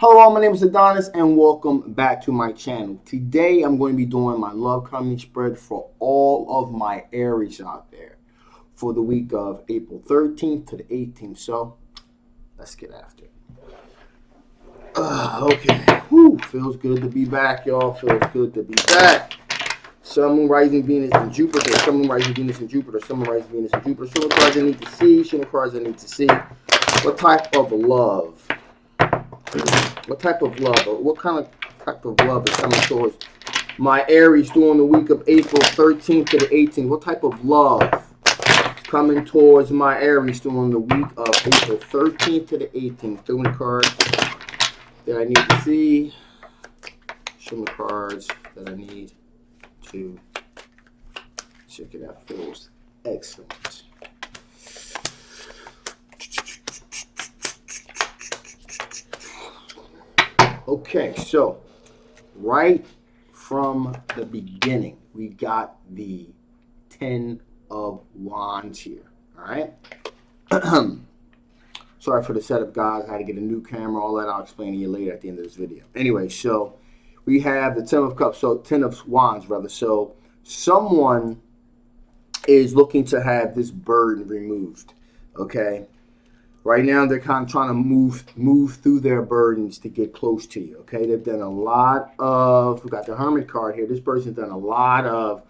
Hello, my name is Adonis and welcome back to my channel. Today I'm going to be doing my love coming spread for all of my Aries out there for the week of April 13th to the 18th. So let's get after it. Okay. Whew, feels good to be back, y'all. Feels good to be back. Sun, Moon, Rising, Venus, and Jupiter. Sun, Moon, Rising, Venus, and Jupiter. Sun, Moon, Rising, Venus, and Jupiter. Show me cards I need to see. Show me cards I need to see. What type of love? What type of love? Or what type of love is coming towards my Aries during the week of April 13th to the 18th? What type of love is coming towards my Aries during the week of April 13th to the 18th? Show me the cards that I need to see. Show me cards that I need to check it out. Feels excellent. Okay, so right from the beginning, we got the 10 of Wands here. All right. Sorry for the setup, guys. I had to get a new camera. All that I'll explain to you later at the end of this video. Anyway, so we have the 10 of Cups, so 10 of Wands, rather. So someone is looking to have this burden removed. Okay. Right now, they're kind of trying to move through their burdens to get close to you, okay? They've done a lot of, we got the Hermit card here. This person's done a lot of,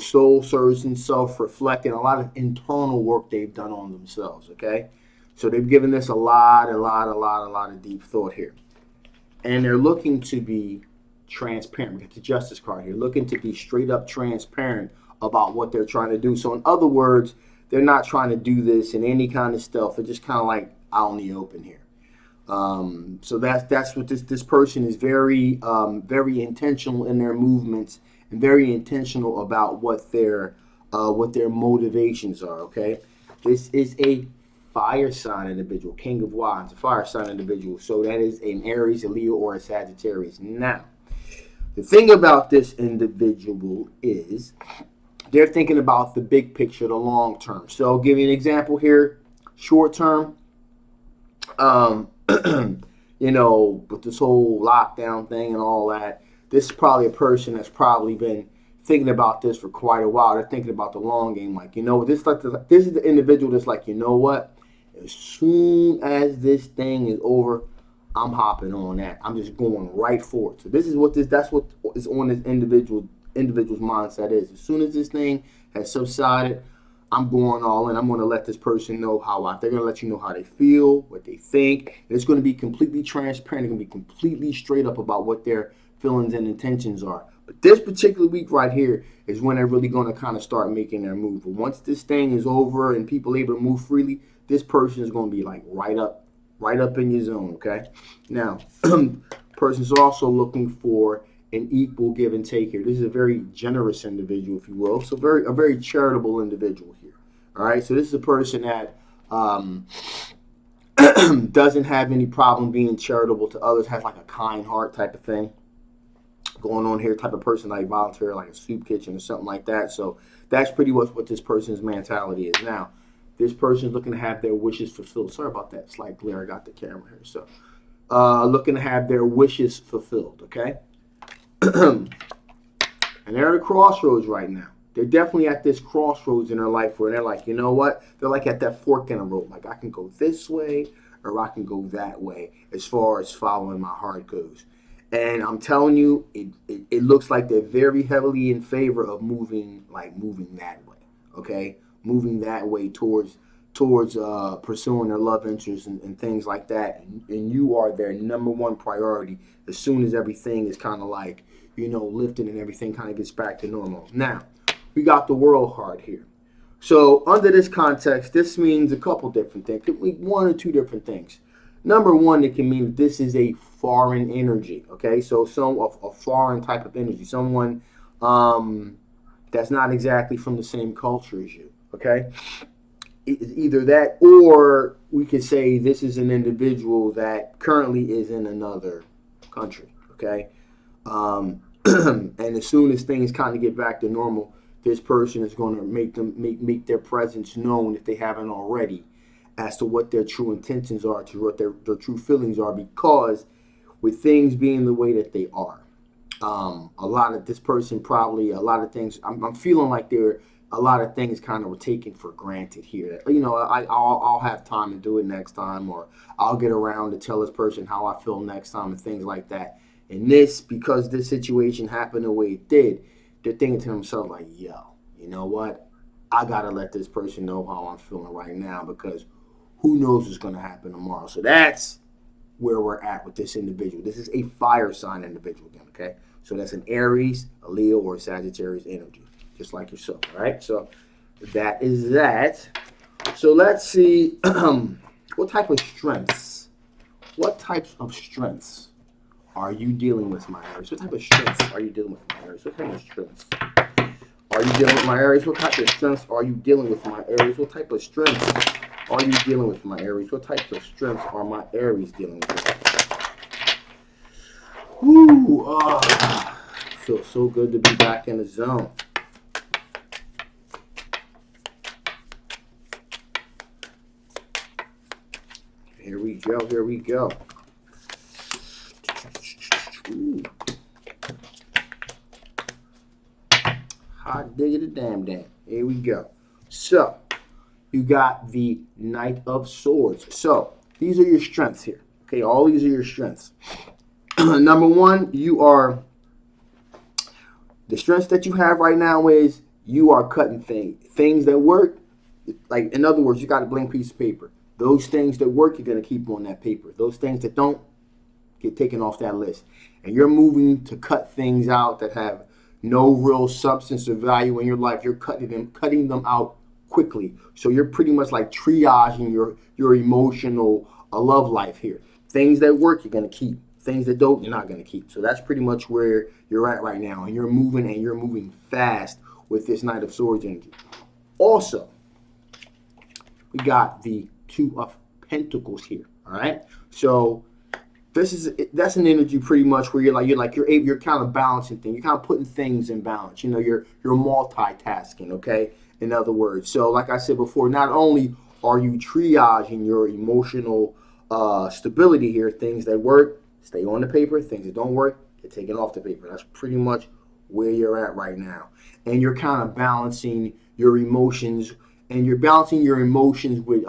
soul searching, self-reflecting, a lot of internal work they've done on themselves, okay? So they've given this a lot of deep thought here. And they're looking to be transparent. We got the Justice card here. Looking to be straight up transparent about what they're trying to do. So in other words, they're not trying to do this in any kind of stealth. They're just kind of like out in the open here. So that's what this person is very intentional in their movements and very intentional about what their motivations are. Okay, this is a fire sign individual, King of Wands, a fire sign individual. So that is an Aries, a Leo, or a Sagittarius. Now, the thing about this individual is they're thinking about the big picture, the long term. So I'll give you an example here. Short term, with this whole lockdown thing and all that, this is probably a person that's probably been thinking about this for quite a while. They're thinking about the long game. Like, this is the individual that's like, you know what? As soon as this thing is over, I'm hopping on that. I'm just going right for it. So that's what is on this individual's mindset is. As soon as this thing has subsided, I'm going all in. I'm going to let this person know they're going to let you know how they feel, what they think. And it's going to be completely transparent. They're going to be completely straight up about what their feelings and intentions are. But this particular week right here is when they're really going to kind of start making their move. But once this thing is over and people are able to move freely, this person is going to be like right up in your zone. Okay. Now, person's also looking for an equal give and take here. This is a very generous individual, if you will. So a very charitable individual here. All right. So this is a person that doesn't have any problem being charitable to others, has like a kind heart type of thing going on here, type of person like volunteer, like a soup kitchen or something like that. So that's pretty much what this person's mentality is. Now, this person's looking to have their wishes fulfilled. Sorry about that slight glare. I got the camera here. So looking to have their wishes fulfilled. Okay. And they're at a crossroads right now. They're definitely at this crossroads in their life where they're like, you know what? They're like at that fork in the road. Like, I can go this way or I can go that way as far as following my heart goes. And I'm telling you, it looks like they're very heavily in favor of moving that way. Okay? Moving that way towards pursuing their love interests and things like that. And you are their number one priority as soon as everything is kind of like, lifted and everything kind of gets back to normal. Now, we got the World card here. So under this context, this means a couple different things. It could mean one or two different things. Number one, it can mean that this is a foreign energy. Okay, so a foreign type of energy, someone that's not exactly from the same culture as you. Okay, it's either that, or we could say this is an individual that currently is in another country. Okay, and as soon as things kind of get back to normal, this person is going to make their presence known if they haven't already as to what their true intentions are, to what their true feelings are, because with things being the way that they are, a lot of this person probably a lot of things. I'm feeling like there a lot of things kind of were taken for granted here. You know, I'll have time to do it next time, or I'll get around to tell this person how I feel next time and things like that. And this, because this situation happened the way it did, they're thinking to themselves like, yo, you know what? I gotta let this person know how I'm feeling right now, because who knows what's gonna happen tomorrow. So that's where we're at with this individual. This is a fire sign individual again, okay? So that's an Aries, a Leo, or a Sagittarius energy, just like yourself, all right? So that is that. So let's see what type of strengths, what types of strengths are you dealing with, my Aries? What type of strengths are you dealing with, my Aries? What type of strengths are you dealing with, my Aries? What type of strengths are you dealing with, my Aries? What type of strengths are you dealing with, my Aries? What types of strengths are my Aries dealing with? Woo! Oh, feels so good to be back in the zone. Here we go. Here we go. Ooh. Hot diggity damn. Here we go. So, you got the Knight of Swords. So, these are your strengths here. Okay, all these are your strengths. Number one, the strengths that you have right now is you are cutting things that work. Like, in other words, you got a blank piece of paper. Those things that work, you're going to keep on that paper. Those things that don't, get taken off that list. And you're moving to cut things out that have no real substance or value in your life. You're cutting them out quickly. So you're pretty much like triaging your emotional love life here. Things that work, you're going to keep. Things that don't, you're not going to keep. So that's pretty much where you're at right now. And you're moving fast with this Knight of Swords energy. Also, we got the Two of Pentacles here. All right. So that's an energy pretty much where you're kind of balancing things. You're kind of putting things in balance. You know, you're multitasking. Okay. In other words, so like I said before, not only are you triaging your emotional stability here, things that work stay on the paper, things that don't work get taken off the paper. That's pretty much where you're at right now, and you're kind of balancing your emotions, and you're balancing your emotions with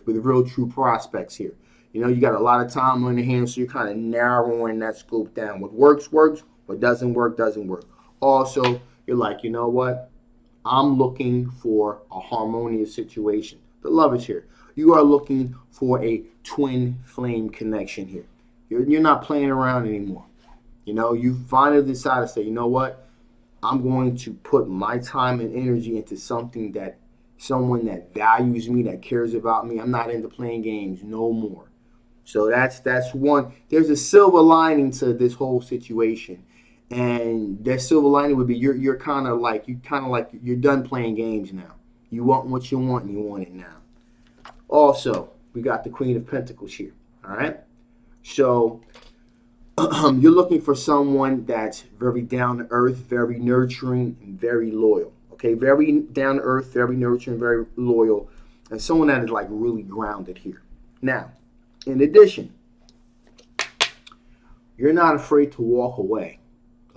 real true prospects here. You know, you got a lot of time on your hands, so you're kind of narrowing that scope down. What works, works. What doesn't work, doesn't work. Also, you're like, you know what? I'm looking for a harmonious situation. The love is here. You are looking for a twin flame connection here. You're not playing around anymore. You know, you finally decide to say, you know what? I'm going to put my time and energy into someone that values me, that cares about me. I'm not into playing games no more. So that's one. There's a silver lining to this whole situation, and that silver lining would be you're kind of like you're done playing games now. You want what you want, and you want it now. Also, we got the Queen of Pentacles here. All right. So you're looking for someone that's very down to earth, very nurturing, and very loyal. Okay, very down to earth, very nurturing, very loyal, and someone that is like really grounded here. Now, in addition, you're not afraid to walk away,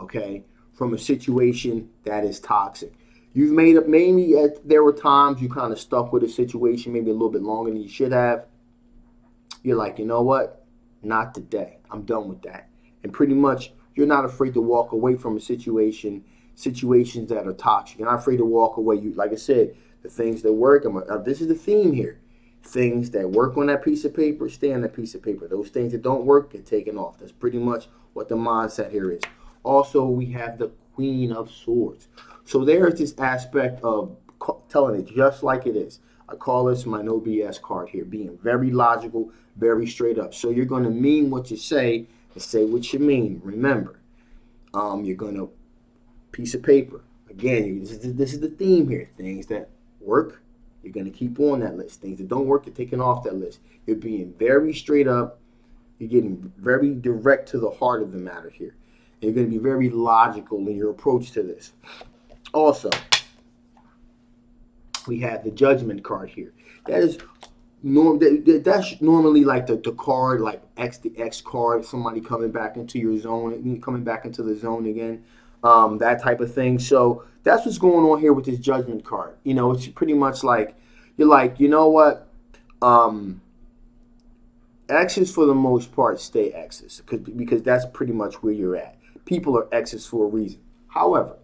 okay, from a situation that is toxic. You've made up, maybe there were times you kind of stuck with a situation maybe a little bit longer than you should have. You're like, you know what? Not today. I'm done with that. And pretty much, you're not afraid to walk away from a situations that are toxic. You're not afraid to walk away. You, like I said, the things that work. This is the theme here. Things that work on that piece of paper, stay on that piece of paper. Those things that don't work get taken off. That's pretty much what the mindset here is. Also, we have the Queen of Swords. So there's this aspect of telling it just like it is. I call this my no BS card here, being very logical, very straight up. So you're going to mean what you say and say what you mean. Remember, you're going to piece of paper. Again, this is the theme here. Things that work, you're going to keep on that list. Things that don't work, you're taking off that list. You're being very straight up. You're getting very direct to the heart of the matter here. You're going to be very logical in your approach to this. Also, we have the Judgment card here. That is That's normally like the card, like the X card, somebody coming back into your zone, coming back into the zone again, that type of thing. So that's what's going on here with this Judgment card. It's pretty much like you're like, you know what, um, X's for the most part stay X's because that's pretty much where you're at. People are X's for a reason. However,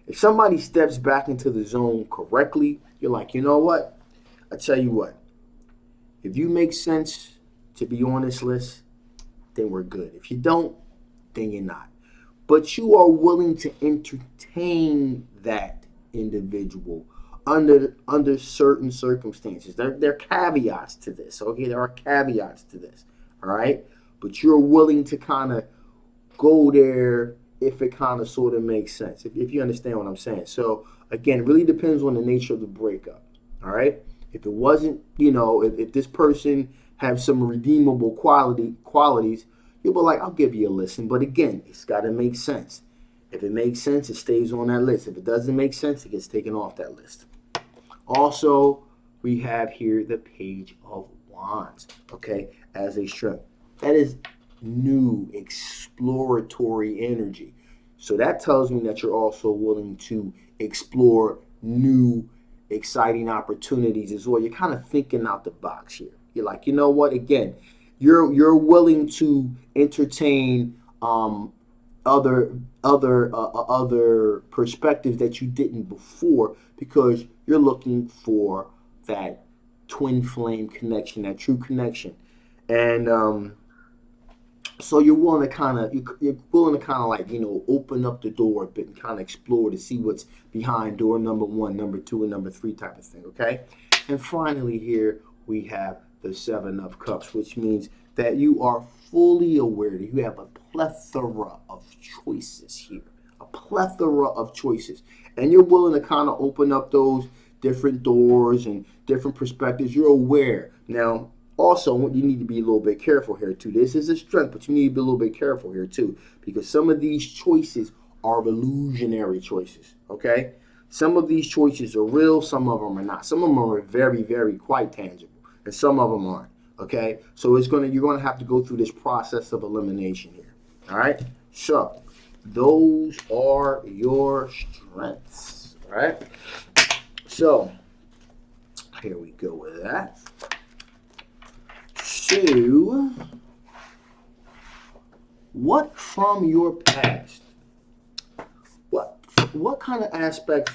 if somebody steps back into the zone correctly, you're like, you know what? I tell you what, if you make sense to be on this list, then we're good. If you don't, then you're not. But you are willing to entertain that individual under certain circumstances. There are caveats to this. Okay, there are caveats to this. All right, but you're willing to kind of go there if it kind of sort of makes sense. If you understand what I'm saying. So again, it really depends on the nature of the breakup. All right. If it wasn't, if this person have some redeemable qualities, you'll be like, I'll give you a listen. But again, it's got to make sense. If it makes sense, it stays on that list. If it doesn't make sense, it gets taken off that list. Also, we have here the Page of Wands, okay, as a strength. That is new, exploratory energy. So that tells me that you're also willing to explore new, exciting opportunities as well. You're kind of thinking out the box here. You're like, you know what? Again, you're willing to entertain other other perspectives that you didn't before because you're looking for that twin flame connection, that true connection, and so you're willing to kind of you're willing to kind of like open up the door a bit and kind of explore to see what's behind door number one, number two, and number three type of thing. Okay, and finally here we have the Seven of Cups, which means that you are fully aware that you have a plethora of choices here, a plethora of choices, and you're willing to kind of open up those different doors and different perspectives. You're aware now. Also, you need to be a little bit careful here too. This is a strength, but you need to be a little bit careful here too, because some of these choices are illusionary choices. Okay, some of these choices are real, some of them are not. Some of them are very, very quite tangible, and some of them aren't. Okay, so you're gonna have to go through this process of elimination here. All right, so those are your strengths. All right, so here we go with that. So, what from your past? What kind of aspects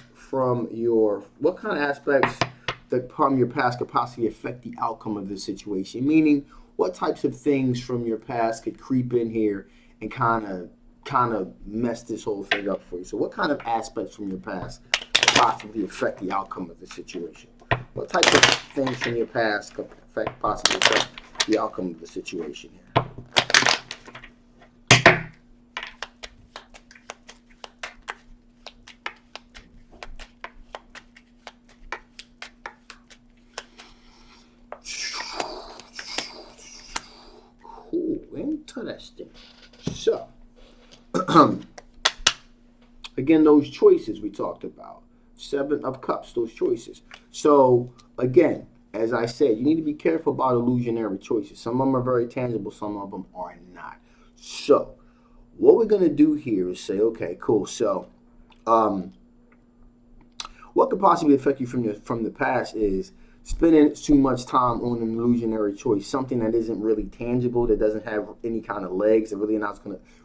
that from your past could possibly affect the outcome of this situation? Meaning, what types of things from your past could creep in here and kind of mess this whole thing up for you? So, what kind of aspects from your past could possibly affect the outcome of the situation? What types of things from your past could possibly affect the outcome of the situation here? Cool, interesting. So, again, those choices we talked about. Seven of Cups, those choices. So, again, as I said, you need to be careful about illusionary choices. Some of them are very tangible, some of them are not. So, what we're going to do here is say, okay, cool. So, um, what could possibly affect you from the past is spending too much time on an illusionary choice, something that isn't really tangible, that doesn't have any kind of legs, that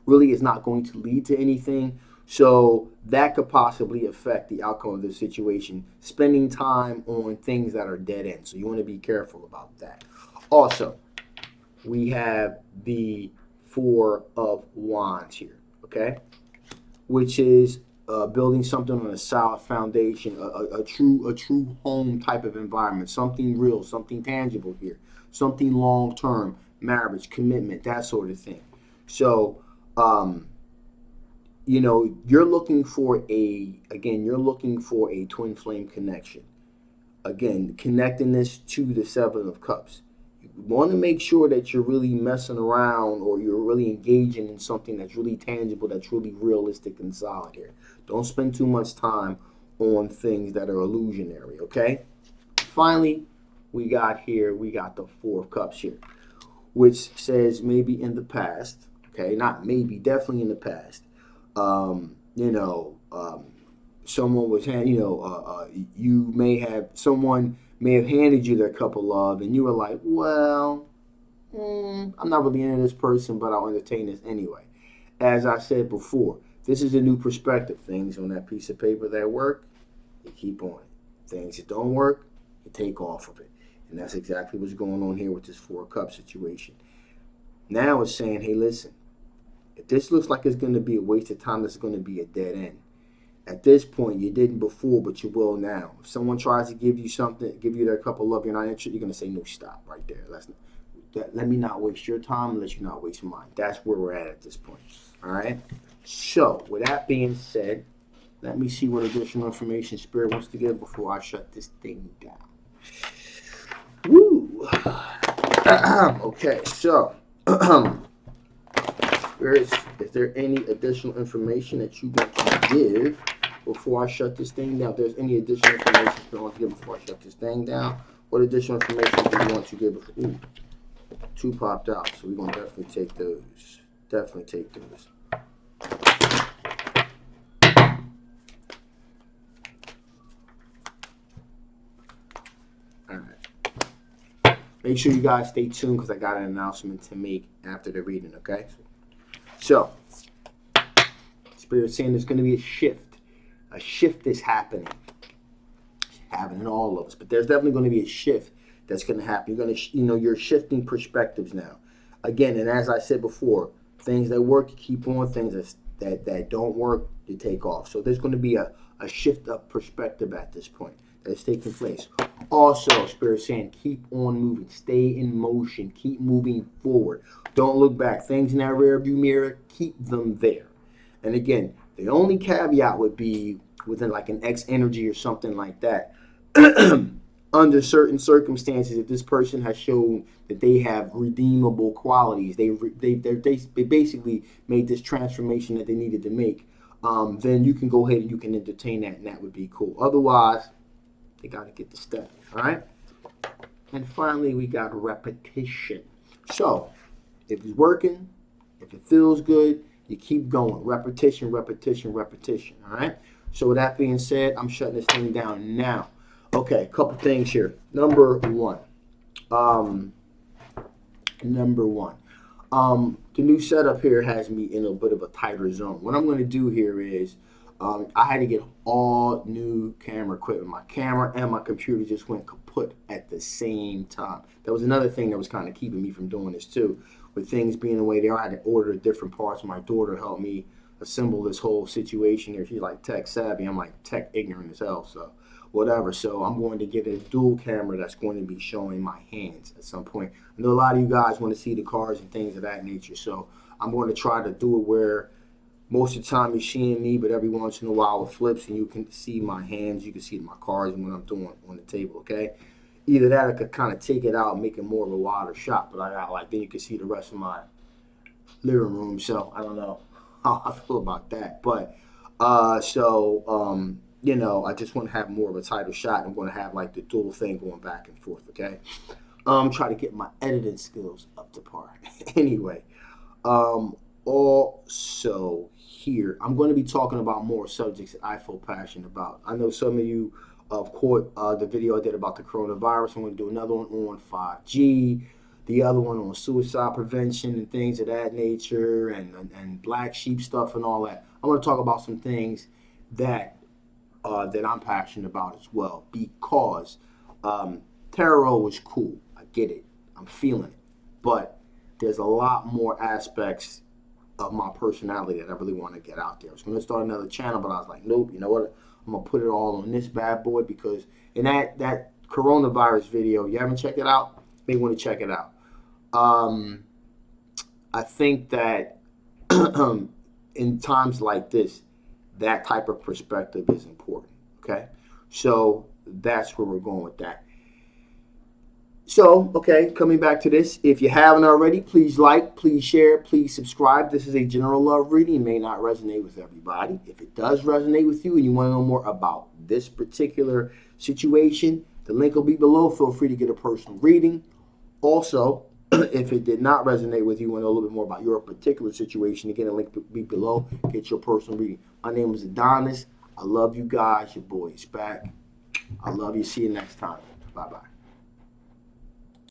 really is not going to lead to anything. So that could possibly affect the outcome of the situation. Spending time on things that are dead end. So you want to be careful about that. Also, we have the Four of Wands here. Okay, which is building something on a solid foundation, a true home type of environment, something real, something tangible here, something long term, marriage, commitment, that sort of thing. So, you're looking for a twin flame connection. Again, connecting this to the Seven of Cups. You want to make sure that you're really messing around or you're really engaging in something that's really tangible, that's really realistic and solid here. Don't spend too much time on things that are illusionary, okay? Finally, we got the Four of Cups here, which says maybe in the past, okay, not maybe, definitely in the past, you know, someone was you may have someone may have handed you their cup of love, and you were like, well, I'm not really into this person, but I'll entertain this anyway. As I said before, this is a new perspective. Things on that piece of paper that work, you keep on it. Things that don't work, you take off of it. And that's exactly what's going on here with this Four Cup situation. Now it's saying, hey, listen, if this looks like it's going to be a waste of time, this is going to be a dead end. At this point, you didn't before, but you will now. If someone tries to give you something, give you their cup of love, you're not interested, you're going to say, no, stop right there. Let me not waste your time and let you not waste mine. That's where we're at this point. All right? So, with that being said, let me see what additional information Spirit wants to give before I shut this thing down. Woo! Okay, so, is there any additional information that you want to give before I shut this thing down? If there's any additional information you want to give before I shut this thing down, what additional information do you want to give before? Ooh, two popped out, so we're going to definitely take those. Definitely take those. All right. Make sure you guys stay tuned because I got an announcement to make after the reading, okay? So, Spirit's saying there's going to be a shift. A shift is happening. It's happening in all of us, but there's definitely going to be a shift that's going to happen. You're going to, you're shifting perspectives now. Again, and as I said before, things that work, you keep on. Things that don't work, you take off. So there's going to be a shift of perspective at this point that's taking place. Also, Spirit's saying, keep on moving. Stay in motion. Keep moving forward. Don't look back. Things in that rearview mirror, keep them there. And again, the only caveat would be within like an X energy or something like that. Under certain circumstances, if this person has shown that they have redeemable qualities, they basically made this transformation that they needed to make, then you can go ahead and you can entertain that, and that would be cool. Otherwise, they got to get the step. All right? And finally, we got repetition. So, if it's working, if it feels good, you keep going. Repetition, repetition, repetition. All right? So, with that being said, I'm shutting this thing down now. Okay, a couple things here. Number one. The new setup here has me in a bit of a tighter zone. What I'm going to do here is I had to get all new camera equipment. My camera and my computer just went kaput at the same time. That was another thing that was kind of keeping me from doing this too. With things being the way they are, I had to order different parts. My daughter helped me assemble this whole situation here. She's like tech savvy. I'm like tech ignorant as hell, so whatever. So I'm going to get a dual camera that's going to be showing my hands at some point. I know a lot of you guys want to see the cars and things of that nature, so I'm going to try to do it where most of the time you're seeing me, but every once in a while it flips and you can see my hands, you can see my cars and what I'm doing on the table, okay? Either that or I could kind of take it out and make it more of a wider shot, but I got like, then you can see the rest of my living room, so I don't know how I feel about that. But, I just want to have more of a tighter shot. I'm going to have like the dual thing going back and forth, okay? Try to get my editing skills up to par. Anyway, also here, I'm going to be talking about more subjects that I feel passionate about. I know some of you caught the video I did about the coronavirus. I'm going to do another one on 5G, the other one on suicide prevention and things of that nature, and black sheep stuff and all that. I'm going to talk about some things that I'm passionate about as well, because tarot is cool. I get it. I'm feeling it. But there's a lot more aspects of my personality that I really want to get out there. I was going to start another channel, but I was like, nope, you know what? I'm going to put it all on this bad boy, because in that coronavirus video, you haven't checked it out? May want to check it out. I think that in times like this, that type of perspective is important, okay? So that's where we're going with that. So, okay, coming back to this, if you haven't already, please like, please share, please subscribe. This is a general love reading. It may not resonate with everybody. If it does resonate with you and you want to know more about this particular situation, The link will be below. Feel free to get a personal reading. Also, if it did not resonate with you and know a little bit more about your particular situation, again, the link will be below. Get your personal reading. My name is Adonis. I love you guys. Your boy is back. I love you. See you next time. Bye-bye.